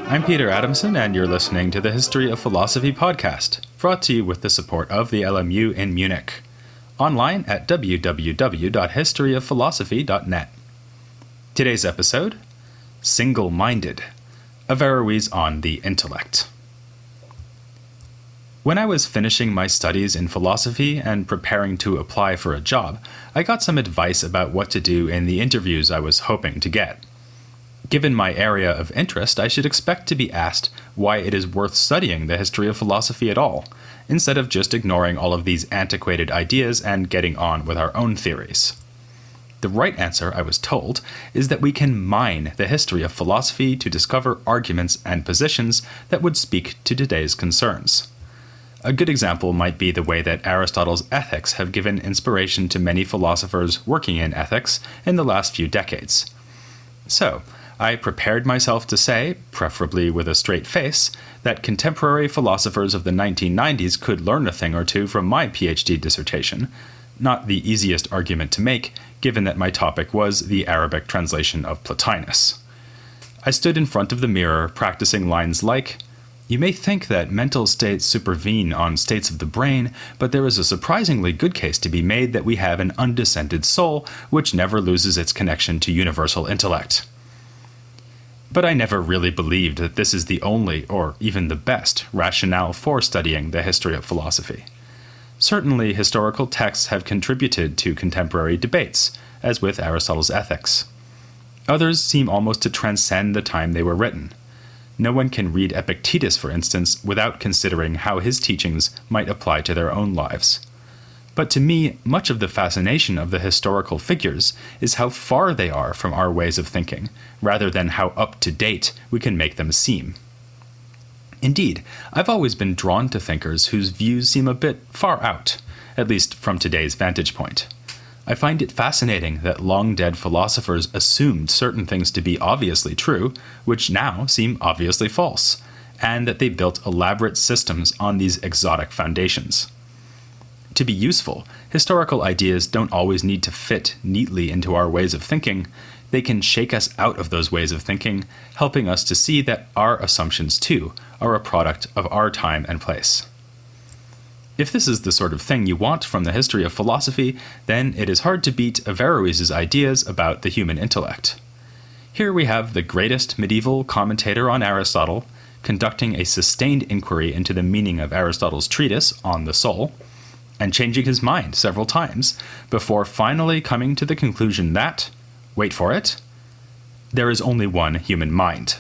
I'm Peter Adamson, and you're listening to the History of Philosophy podcast, brought to you with the support of the LMU in Munich. Online at www.historyofphilosophy.net. Today's episode, Single-Minded, Averroes on the Intellect. When I was finishing my studies in philosophy and preparing to apply for a job, I got some advice about what to do in the interviews I was hoping to get. Given my area of interest, I should expect to be asked why it is worth studying the history of philosophy at all, instead of just ignoring all of these antiquated ideas and getting on with our own theories. The right answer, I was told, is that we can mine the history of philosophy to discover arguments and positions that would speak to today's concerns. A good example might be the way that Aristotle's ethics have given inspiration to many philosophers working in ethics in the last few decades. So, I prepared myself to say, preferably with a straight face, that contemporary philosophers of the 1990s could learn a thing or two from my PhD dissertation, not the easiest argument to make, given that my topic was the Arabic translation of Plotinus. I stood in front of the mirror practicing lines like, "You may think that mental states supervene on states of the brain, but there is a surprisingly good case to be made that we have an undescended soul which never loses its connection to universal intellect." But I never really believed that this is the only, or even the best, rationale for studying the history of philosophy. Certainly, historical texts have contributed to contemporary debates, as with Aristotle's ethics. Others seem almost to transcend the time they were written. No one can read Epictetus, for instance, without considering how his teachings might apply to their own lives. But to me, much of the fascination of the historical figures is how far they are from our ways of thinking, rather than how up-to-date we can make them seem. Indeed, I've always been drawn to thinkers whose views seem a bit far out, at least from today's vantage point. I find it fascinating that long-dead philosophers assumed certain things to be obviously true, which now seem obviously false, and that they built elaborate systems on these exotic foundations. To be useful, historical ideas don't always need to fit neatly into our ways of thinking. They can shake us out of those ways of thinking, helping us to see that our assumptions, too, are a product of our time and place. If this is the sort of thing you want from the history of philosophy, then it is hard to beat Averroes' ideas about the human intellect. Here we have the greatest medieval commentator on Aristotle, conducting a sustained inquiry into the meaning of Aristotle's treatise on the soul, and changing his mind several times, before finally coming to the conclusion that, wait for it, there is only one human mind.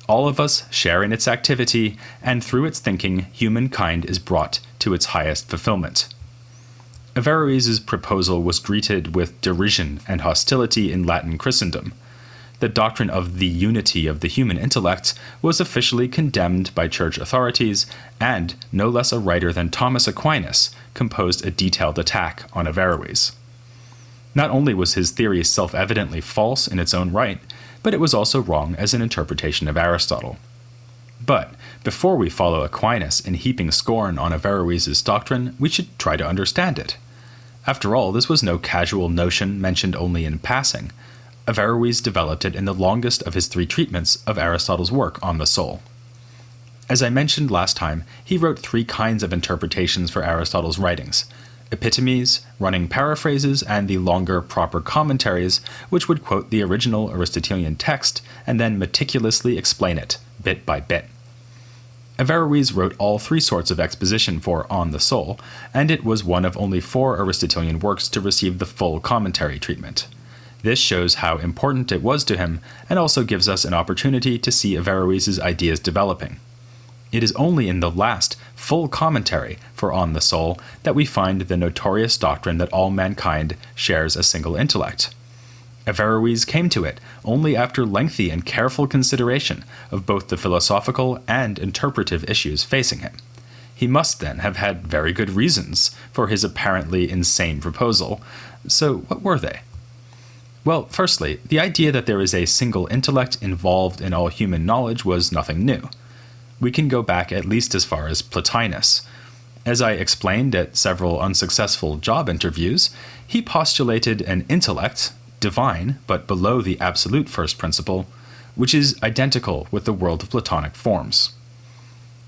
All of us share in its activity, and through its thinking, humankind is brought to its highest fulfillment. Averroes' proposal was greeted with derision and hostility in Latin Christendom. The doctrine of the unity of the human intellect was officially condemned by church authorities, and no less a writer than Thomas Aquinas composed a detailed attack on Averroes. Not only was his theory self-evidently false in its own right, but it was also wrong as an interpretation of Aristotle. But before we follow Aquinas in heaping scorn on Averroes' doctrine, we should try to understand it. After all, this was no casual notion mentioned only in passing. Averroes developed it in the longest of his 3 treatments of Aristotle's work on the soul. As I mentioned last time, he wrote 3 kinds of interpretations for Aristotle's writings: epitomes, running paraphrases, and the longer proper commentaries, which would quote the original Aristotelian text and then meticulously explain it, bit by bit. Averroes wrote all 3 sorts of exposition for On the Soul, and it was one of only 4 Aristotelian works to receive the full commentary treatment. This shows how important it was to him, and also gives us an opportunity to see Averroes' ideas developing. It is only in the last full commentary for On the Soul that we find the notorious doctrine that all mankind shares a single intellect. Averroes came to it only after lengthy and careful consideration of both the philosophical and interpretive issues facing him. He must then have had very good reasons for his apparently insane proposal. So what were they? Well, firstly, the idea that there is a single intellect involved in all human knowledge was nothing new. We can go back at least as far as Plotinus. As I explained at several unsuccessful job interviews, he postulated an intellect, divine but below the absolute first principle, which is identical with the world of Platonic forms.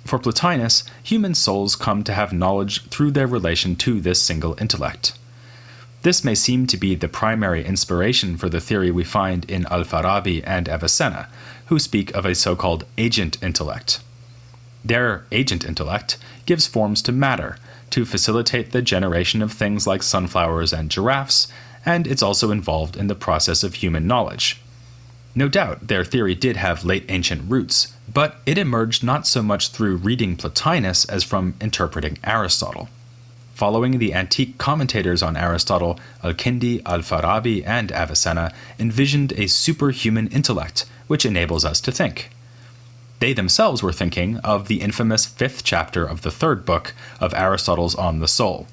For Plotinus, human souls come to have knowledge through their relation to this single intellect. This may seem to be the primary inspiration for the theory we find in Al-Farabi and Avicenna, who speak of a so-called agent intellect. Their agent intellect gives forms to matter to facilitate the generation of things like sunflowers and giraffes, and it's also involved in the process of human knowledge. No doubt their theory did have late ancient roots, but it emerged not so much through reading Plotinus as from interpreting Aristotle. Following the antique commentators on Aristotle, Al-Kindi, Al-Farabi, and Avicenna envisioned a superhuman intellect which enables us to think. They themselves were thinking of the infamous 5th chapter of the 3rd book of Aristotle's On the Soul,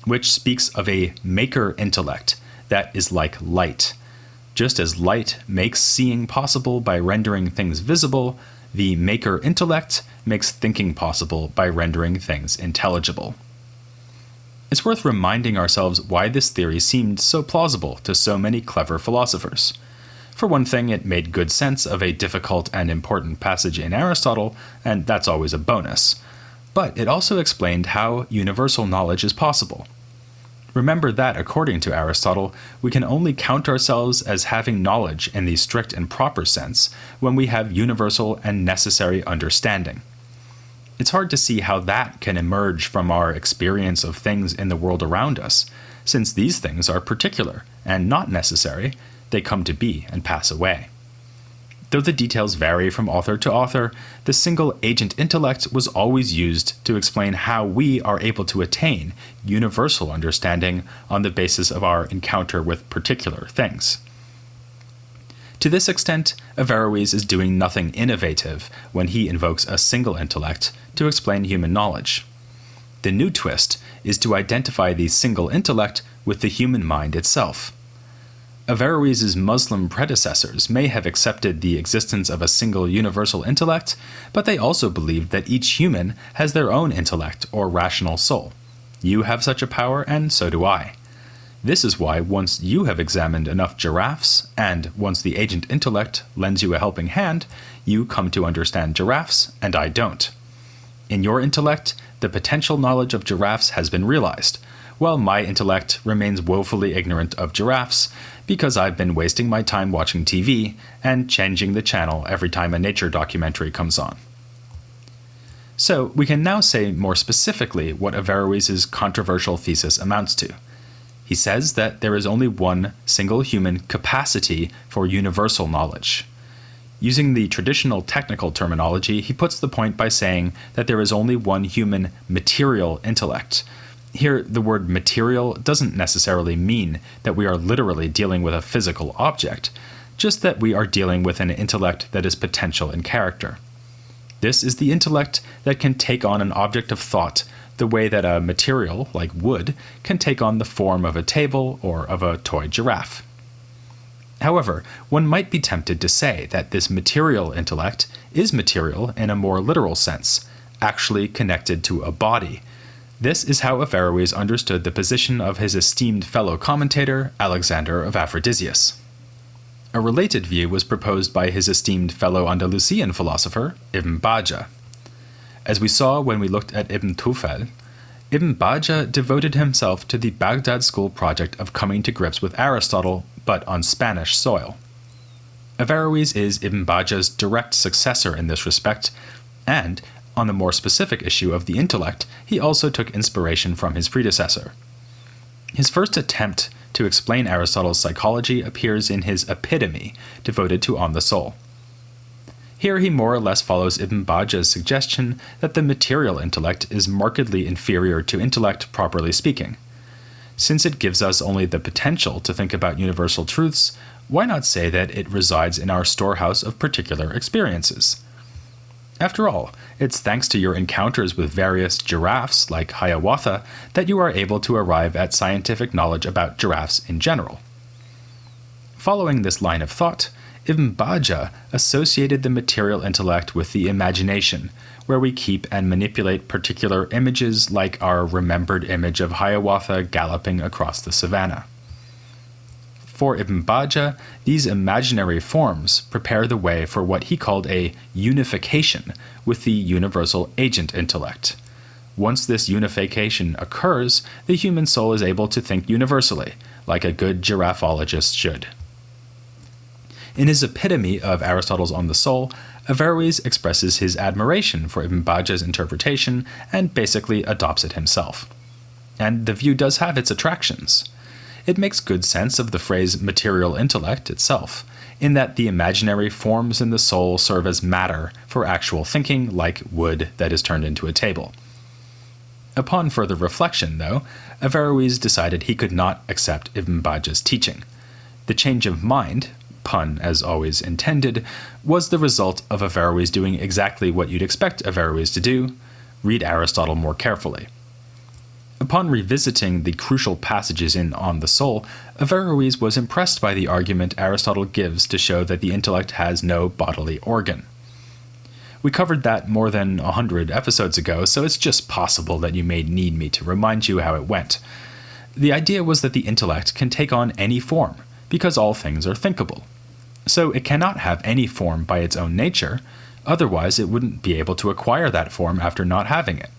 which speaks of a maker intellect that is like light. Just as light makes seeing possible by rendering things visible, the maker intellect makes thinking possible by rendering things intelligible. It's worth reminding ourselves why this theory seemed so plausible to so many clever philosophers. For one thing, it made good sense of a difficult and important passage in Aristotle, and that's always a bonus. But it also explained how universal knowledge is possible. Remember that, according to Aristotle, we can only count ourselves as having knowledge in the strict and proper sense when we have universal and necessary understanding. It's hard to see how that can emerge from our experience of things in the world around us, since these things are particular and not necessary. They come to be and pass away. Though the details vary from author to author, the single agent intellect was always used to explain how we are able to attain universal understanding on the basis of our encounter with particular things. To this extent, Averroes is doing nothing innovative when he invokes a single intellect to explain human knowledge. The new twist is to identify the single intellect with the human mind itself. Averroes' Muslim predecessors may have accepted the existence of a single universal intellect, but they also believed that each human has their own intellect or rational soul. You have such a power, and so do I. This is why once you have examined enough giraffes, and once the agent intellect lends you a helping hand, you come to understand giraffes, and I don't. In your intellect, the potential knowledge of giraffes has been realized, while my intellect remains woefully ignorant of giraffes because I've been wasting my time watching TV and changing the channel every time a nature documentary comes on. So we can now say more specifically what Averroes' controversial thesis amounts to. He says that there is only one single human capacity for universal knowledge. Using the traditional technical terminology, he puts the point by saying that there is only one human material intellect. Here, the word material doesn't necessarily mean that we are literally dealing with a physical object, just that we are dealing with an intellect that is potential in character. This is the intellect that can take on an object of thought the way that a material, like wood, can take on the form of a table or of a toy giraffe. However, one might be tempted to say that this material intellect is material in a more literal sense, actually connected to a body. This is how Averroes understood the position of his esteemed fellow commentator, Alexander of Aphrodisias. A related view was proposed by his esteemed fellow Andalusian philosopher, Ibn Bajjah. As we saw when we looked at Ibn Tufel, Ibn Bajjah devoted himself to the Baghdad school project of coming to grips with Aristotle, but on Spanish soil. Averroes is Ibn Bajjah's direct successor in this respect, and on the more specific issue of the intellect, he also took inspiration from his predecessor. His first attempt to explain Aristotle's psychology appears in his Epitome, devoted to On the Soul. Here he more or less follows Ibn Bajjah's suggestion that the material intellect is markedly inferior to intellect properly speaking. Since it gives us only the potential to think about universal truths, why not say that it resides in our storehouse of particular experiences? After all, it's thanks to your encounters with various giraffes like Hiawatha that you are able to arrive at scientific knowledge about giraffes in general. Following this line of thought, Ibn Bajjah associated the material intellect with the imagination, where we keep and manipulate particular images like our remembered image of Hiawatha galloping across the savannah. For Ibn Bajjah, these imaginary forms prepare the way for what he called a unification with the universal agent intellect. Once this unification occurs, the human soul is able to think universally, like a good giraffologist should. In his epitome of Aristotle's On the Soul, Averroes expresses his admiration for Ibn Bajjah's interpretation and basically adopts it himself. And the view does have its attractions. It makes good sense of the phrase material intellect itself, in that the imaginary forms in the soul serve as matter for actual thinking, like wood that is turned into a table. Upon further reflection, though, Averroes decided he could not accept Ibn Bajjah's teaching. The change of mind, pun as always intended, was the result of Averroes doing exactly what you'd expect Averroes to do: read Aristotle more carefully. Upon revisiting the crucial passages in On the Soul, Averroes was impressed by the argument Aristotle gives to show that the intellect has no bodily organ. We covered that more than 100 episodes ago, so it's just possible that you may need me to remind you how it went. The idea was that the intellect can take on any form, because all things are thinkable. So it cannot have any form by its own nature, otherwise it wouldn't be able to acquire that form after not having it.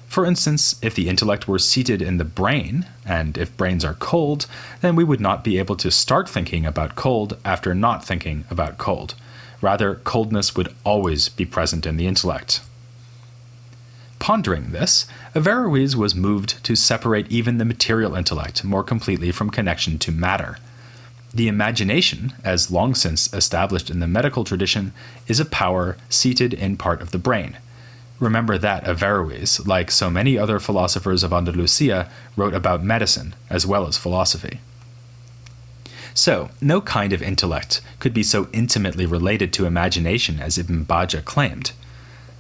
For instance, if the intellect were seated in the brain, and if brains are cold, then we would not be able to start thinking about cold after not thinking about cold. Rather, coldness would always be present in the intellect. Pondering this, Averroes was moved to separate even the material intellect more completely from connection to matter. The imagination, as long since established in the medical tradition, is a power seated in part of the brain. Remember that Averroes, like so many other philosophers of Andalusia, wrote about medicine as well as philosophy. So, no kind of intellect could be so intimately related to imagination as Ibn Bajjah claimed.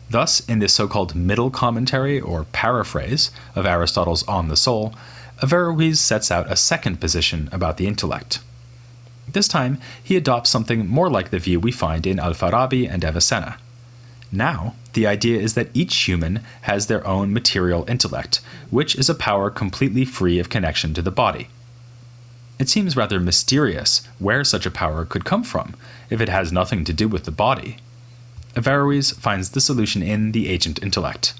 Thus, in this so-called middle commentary or paraphrase of Aristotle's On the Soul, Averroes sets out a second position about the intellect. This time, he adopts something more like the view we find in Al-Farabi and Avicenna. Now, the idea is that each human has their own material intellect, which is a power completely free of connection to the body. It seems rather mysterious where such a power could come from, if it has nothing to do with the body. Averroes finds the solution in the agent intellect.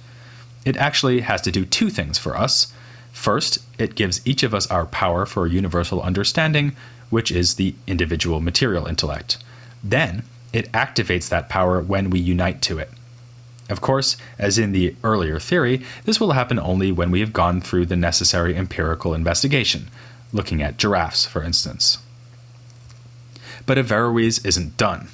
It actually has to do two things for us. First, it gives each of us our power for universal understanding, which is the individual material intellect. Then, it activates that power when we unite to it. Of course, as in the earlier theory, this will happen only when we have gone through the necessary empirical investigation, looking at giraffes, for instance. But Averroes isn't done.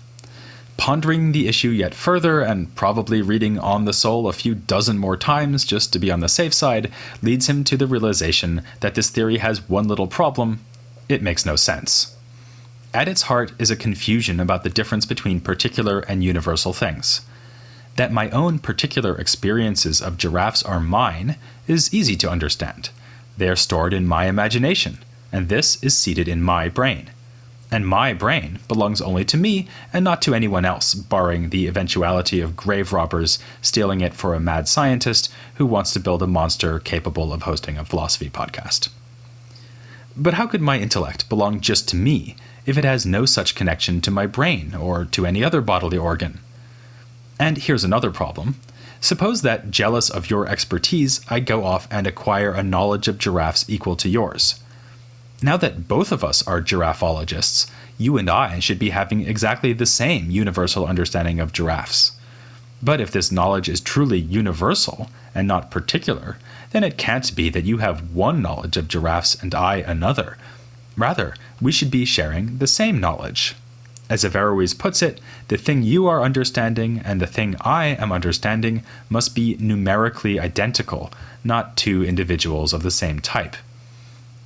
Pondering the issue yet further, and probably reading On the Soul a few dozen more times just to be on the safe side, leads him to the realization that this theory has one little problem: it makes no sense. At its heart is a confusion about the difference between particular and universal things. That my own particular experiences of giraffes are mine is easy to understand. They are stored in my imagination, and this is seated in my brain. And my brain belongs only to me and not to anyone else, barring the eventuality of grave robbers stealing it for a mad scientist who wants to build a monster capable of hosting a philosophy podcast. But how could my intellect belong just to me if it has no such connection to my brain or to any other bodily organ? And here's another problem. Suppose that, jealous of your expertise, I go off and acquire a knowledge of giraffes equal to yours. Now that both of us are giraffologists, you and I should be having exactly the same universal understanding of giraffes. But if this knowledge is truly universal and not particular, then it can't be that you have one knowledge of giraffes and I another. Rather, we should be sharing the same knowledge. As Averroes puts it, the thing you are understanding and the thing I am understanding must be numerically identical, not two individuals of the same type.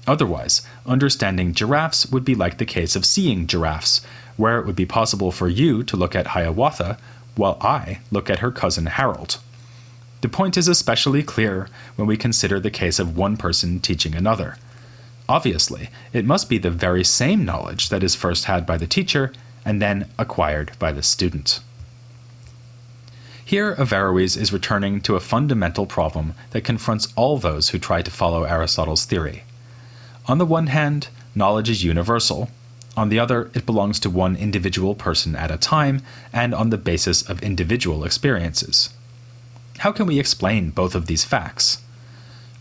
Otherwise, understanding giraffes would be like the case of seeing giraffes, where it would be possible for you to look at Hiawatha, while I look at her cousin Harold. The point is especially clear when we consider the case of one person teaching another. Obviously, it must be the very same knowledge that is first had by the teacher and then acquired by the student. Here, Averroes is returning to a fundamental problem that confronts all those who try to follow Aristotle's theory. On the one hand, knowledge is universal, On the other, it belongs to one individual person at a time and on the basis of individual experiences. How can we explain both of these facts?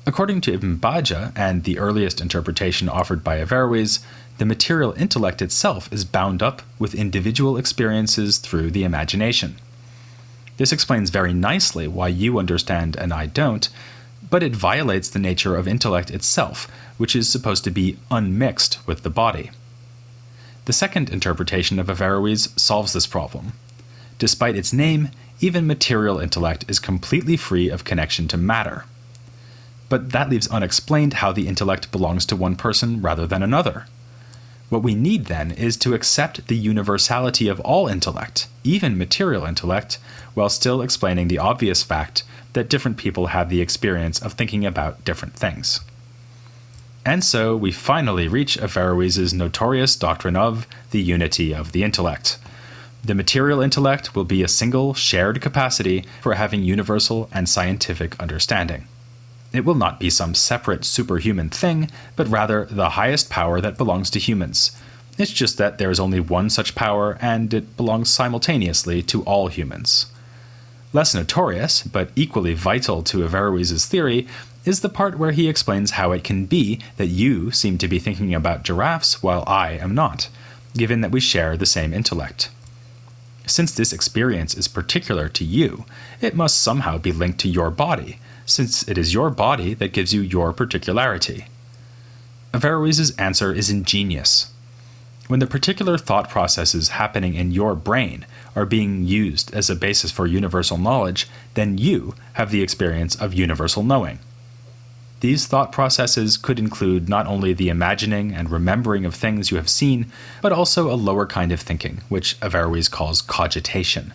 According to Ibn Bajjah and the earliest interpretation offered by Averroes, the material intellect itself is bound up with individual experiences through the imagination. This explains very nicely why you understand and I don't, but it violates the nature of intellect itself, which is supposed to be unmixed with the body. The second interpretation of Averroes solves this problem. Despite its name, even material intellect is completely free of connection to matter. But that leaves unexplained how the intellect belongs to one person rather than another. What we need then is to accept the universality of all intellect, even material intellect, while still explaining the obvious fact that different people have the experience of thinking about different things. And so we finally reach Averroes' notorious doctrine of the unity of the intellect. The material intellect will be a single shared capacity for having universal and scientific understanding. It will not be some separate superhuman thing, but rather the highest power that belongs to humans. It's just that there is only one such power, and it belongs simultaneously to all humans. Less notorious, but equally vital to Averroes' theory, is the part where he explains how it can be that you seem to be thinking about giraffes while I am not, given that we share the same intellect. Since this experience is particular to you, it must somehow be linked to your body, since it is your body that gives you your particularity. Averroes' answer is ingenious. When the particular thought processes happening in your brain are being used as a basis for universal knowledge, then you have the experience of universal knowing. These thought processes could include not only the imagining and remembering of things you have seen, but also a lower kind of thinking, which Averroes calls cogitation.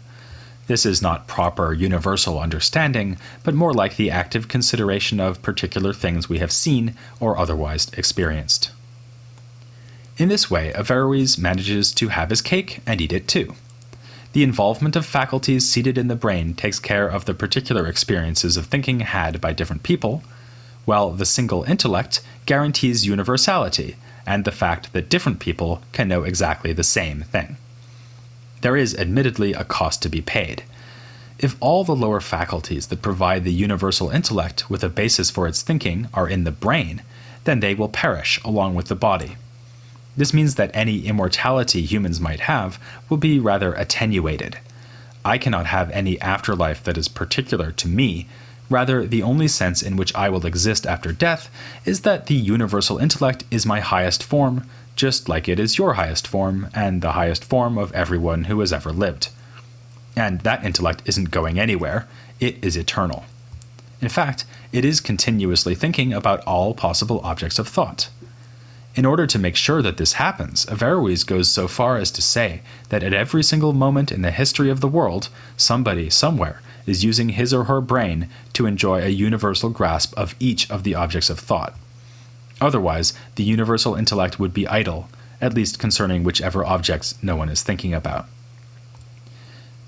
This is not proper universal understanding, but more like the active consideration of particular things we have seen or otherwise experienced. In this way, Averroes manages to have his cake and eat it too. The involvement of faculties seated in the brain takes care of the particular experiences of thinking had by different people, while the single intellect guarantees universality and the fact that different people can know exactly the same thing. There is admittedly a cost to be paid. If all the lower faculties that provide the universal intellect with a basis for its thinking are in the brain, then they will perish along with the body. This means that any immortality humans might have will be rather attenuated. I cannot have any afterlife that is particular to me. Rather, the only sense in which I will exist after death is that the universal intellect is my highest form, just like it is your highest form, and the highest form of everyone who has ever lived. And that intellect isn't going anywhere, it is eternal. In fact, it is continuously thinking about all possible objects of thought. In order to make sure that this happens, Averroes goes so far as to say that at every single moment in the history of the world, somebody, somewhere, is using his or her brain to enjoy a universal grasp of each of the objects of thought. Otherwise, the universal intellect would be idle, at least concerning whichever objects no one is thinking about.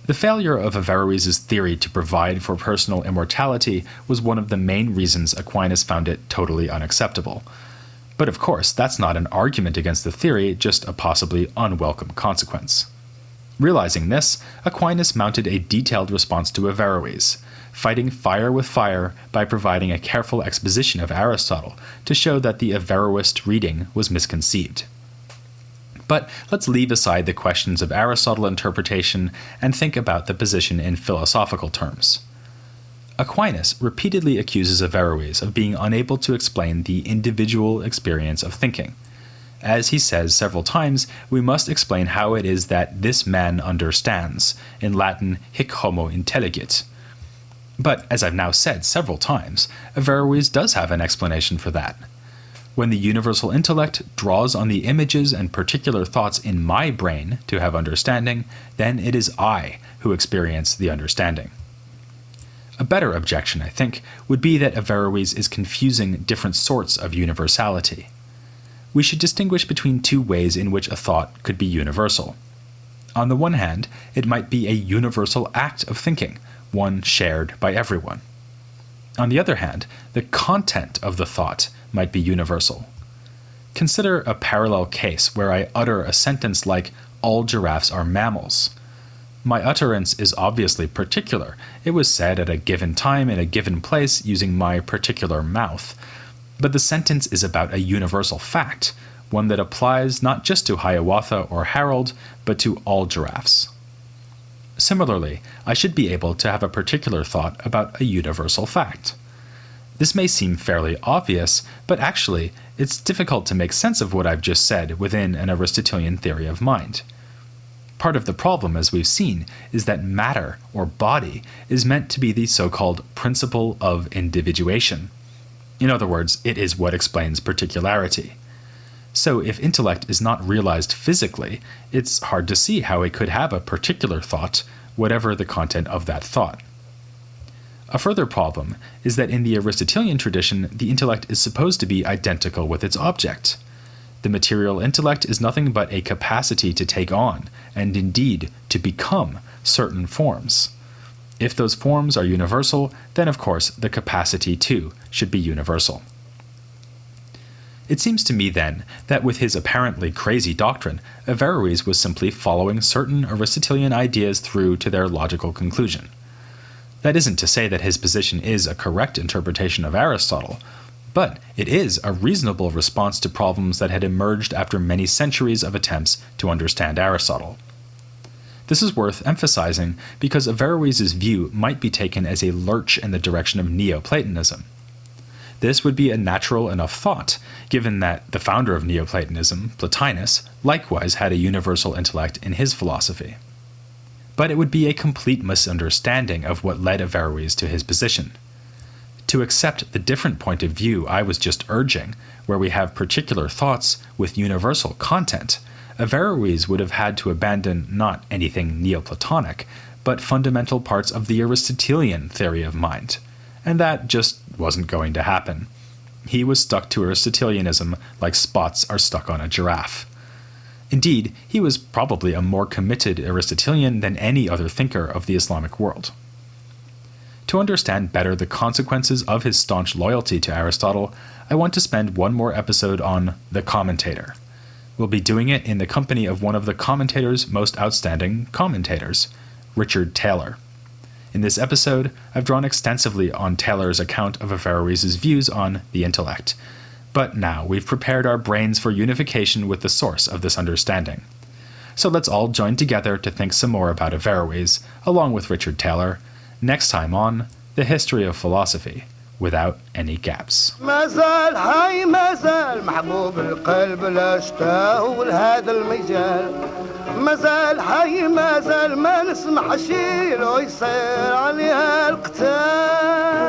The failure of Averroes' theory to provide for personal immortality was one of the main reasons Aquinas found it totally unacceptable. But of course, that's not an argument against the theory, just a possibly unwelcome consequence. Realizing this, Aquinas mounted a detailed response to Averroes, fighting fire with fire by providing a careful exposition of Aristotle to show that the Averroist reading was misconceived. But let's leave aside the questions of Aristotle interpretation and think about the position in philosophical terms. Aquinas repeatedly accuses Averroes of being unable to explain the individual experience of thinking. As he says several times, we must explain how it is that this man understands, in Latin, hic homo intelligit. But, as I've now said several times, Averroes does have an explanation for that. When the universal intellect draws on the images and particular thoughts in my brain to have understanding, then it is I who experience the understanding. A better objection, I think, would be that Averroes is confusing different sorts of universality. We should distinguish between two ways in which a thought could be universal. On the one hand, it might be a universal act of thinking, one shared by everyone. On the other hand, the content of the thought might be universal. Consider a parallel case where I utter a sentence like, "All giraffes are mammals." My utterance is obviously particular. It was said at a given time in a given place using my particular mouth. But the sentence is about a universal fact, one that applies not just to Hiawatha or Harold, but to all giraffes. Similarly, I should be able to have a particular thought about a universal fact. This may seem fairly obvious, but actually, it's difficult to make sense of what I've just said within an Aristotelian theory of mind. Part of the problem, as we've seen, is that matter, or body, is meant to be the so-called principle of individuation. In other words, it is what explains particularity. So if intellect is not realized physically, it's hard to see how it could have a particular thought, whatever the content of that thought. A further problem is that in the Aristotelian tradition, the intellect is supposed to be identical with its object. The material intellect is nothing but a capacity to take on, and indeed to become, certain forms. If those forms are universal, then of course the capacity too should be universal. It seems to me then that with his apparently crazy doctrine, Averroes was simply following certain Aristotelian ideas through to their logical conclusion. That isn't to say that his position is a correct interpretation of Aristotle, but it is a reasonable response to problems that had emerged after many centuries of attempts to understand Aristotle. This is worth emphasizing because Averroes' view might be taken as a lurch in the direction of Neoplatonism. This would be a natural enough thought, given that the founder of Neoplatonism, Plotinus, likewise had a universal intellect in his philosophy. But it would be a complete misunderstanding of what led Averroes to his position. To accept the different point of view I was just urging, where we have particular thoughts with universal content, Averroes would have had to abandon not anything Neoplatonic, but fundamental parts of the Aristotelian theory of mind. And that just wasn't going to happen. He was stuck to Aristotelianism like spots are stuck on a giraffe. Indeed, he was probably a more committed Aristotelian than any other thinker of the Islamic world. To understand better the consequences of his staunch loyalty to Aristotle, I want to spend one more episode on the commentator. We'll be doing it in the company of one of the commentator's most outstanding commentators, Richard Taylor. In this episode, I've drawn extensively on Taylor's account of Averroes' views on the intellect. But now we've prepared our brains for unification with the source of this understanding. So let's all join together to think some more about Averroes, along with Richard Taylor, next time on The History of Philosophy, without any gaps. مازال حي مازال محبوب القلب لا اشتاهوا لهذا المجال مازال حي مازال ما نسمح شي لو يصير عليها القتال